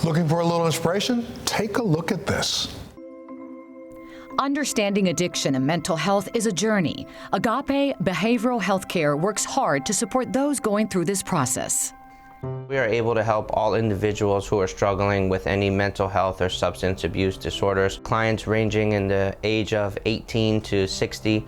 Looking for a little inspiration? Take a look at this. Understanding addiction and mental health is a journey. Agape Behavioral Healthcare works hard to support those going through this process. We are able to help all individuals who are struggling with any mental health or substance abuse disorders. Clients ranging in the age of 18 to 60,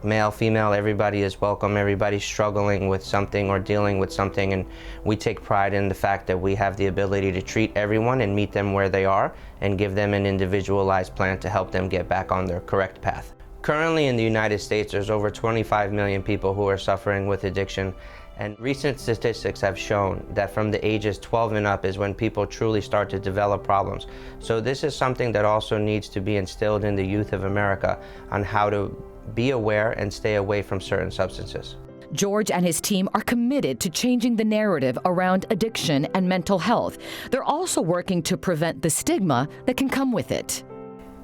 male, female, everybody is welcome. Everybody's struggling with something or dealing with something, and we take pride in the fact that we have the ability to treat everyone and meet them where they are and give them an individualized plan to help them get back on their correct path. Currently in the United States, there's over 25 million people who are suffering with addiction. And recent statistics have shown that from the ages 12 and up is when people truly start to develop problems. So this is something that also needs to be instilled in the youth of America on how to be aware and stay away from certain substances. George and his team are committed to changing the narrative around addiction and mental health. They're also working to prevent the stigma that can come with it.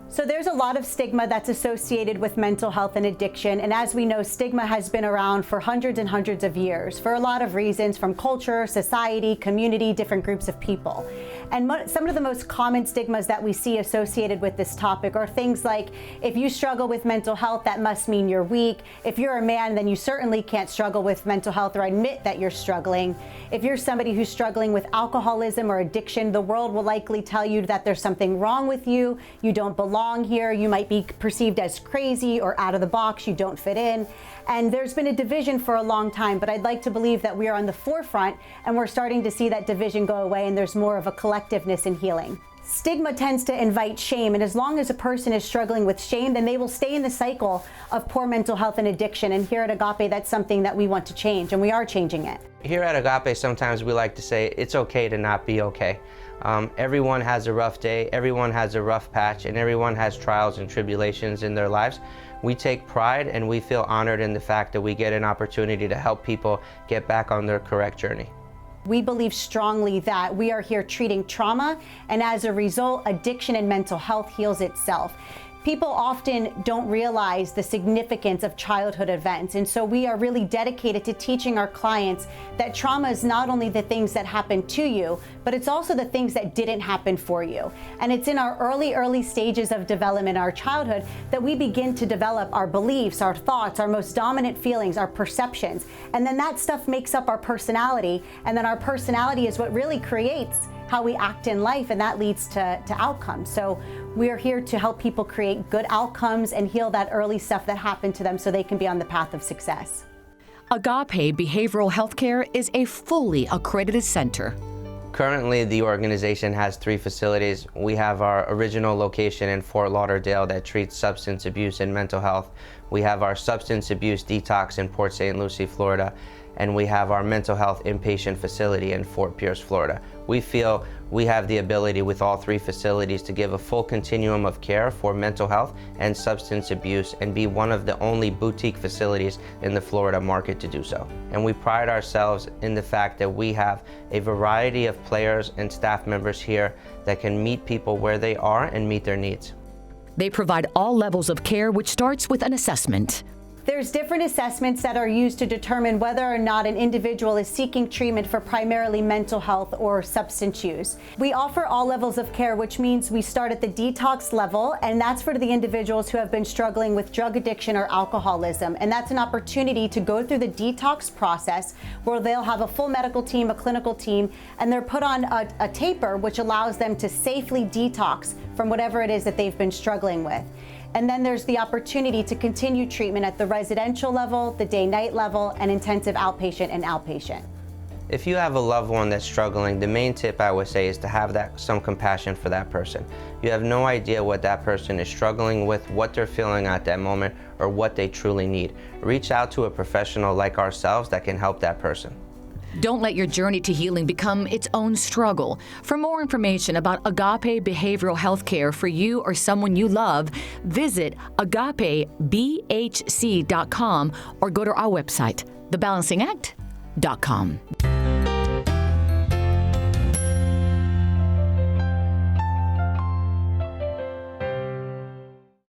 So there's a lot of stigma that's associated with mental health and addiction. And as we know, stigma has been around for hundreds and hundreds of years for a lot of reasons, from culture, society, community, different groups of people. And some of the most common stigmas that we see associated with this topic are things like, if you struggle with mental health, that must mean you're weak. If you're a man, then you certainly can't struggle with mental health or admit that you're struggling. If you're somebody who's struggling with alcoholism or addiction, the world will likely tell you that there's something wrong with you. You don't belong here. You might be perceived as crazy or out of the box. You don't fit in. And there's been a division for a long time, but I'd like to believe that we are on the forefront and we're starting to see that division go away, and there's more of a collectiveness in healing. Stigma tends to invite shame, and as long as a person is struggling with shame, then they will stay in the cycle of poor mental health and addiction. And here at Agape, that's something that we want to change, and we are changing it. Here at Agape, sometimes we like to say it's okay to not be okay. Everyone has a rough day, everyone has a rough patch, and everyone has trials and tribulations in their lives. We take pride and we feel honored in the fact that we get an opportunity to help people get back on their correct journey. We believe strongly that we are here treating trauma, and as a result, addiction and mental health heals itself. People often don't realize the significance of childhood events, and so we are really dedicated to teaching our clients that trauma is not only the things that happen to you, but it's also the things that didn't happen for you. And it's in our early stages of development, our childhood, that we begin to develop our beliefs, our thoughts, our most dominant feelings, our perceptions, and then that stuff makes up our personality, and then our personality is what really creates how we act in life, and that leads to outcomes. So we are here to help people create good outcomes and heal that early stuff that happened to them so they can be on the path of success. Agape Behavioral Healthcare is a fully accredited center. Currently, the organization has 3 facilities. We have our original location in Fort Lauderdale that treats substance abuse and mental health. We have our substance abuse detox in Port St. Lucie, Florida. And we have our mental health inpatient facility in Fort Pierce, Florida. We feel we have the ability with all 3 facilities to give a full continuum of care for mental health and substance abuse, and be one of the only boutique facilities in the Florida market to do so. And we pride ourselves in the fact that we have a variety of players and staff members here that can meet people where they are and meet their needs. They provide all levels of care, which starts with an assessment. There's different assessments that are used to determine whether or not an individual is seeking treatment for primarily mental health or substance use. We offer all levels of care, which means we start at the detox level, and that's for the individuals who have been struggling with drug addiction or alcoholism. And that's an opportunity to go through the detox process where they'll have a full medical team, a clinical team, and they're put on a taper which allows them to safely detox from whatever it is that they've been struggling with. And then there's the opportunity to continue treatment at the residential level, the day-night level, and intensive outpatient and outpatient. If you have a loved one that's struggling, the main tip I would say is to have some compassion for that person. You have no idea what that person is struggling with, what they're feeling at that moment, or what they truly need. Reach out to a professional like ourselves that can help that person. Don't let your journey to healing become its own struggle. For more information about Agape Behavioral Healthcare for you or someone you love, visit agapebhc.com or go to our website, thebalancingAct.com.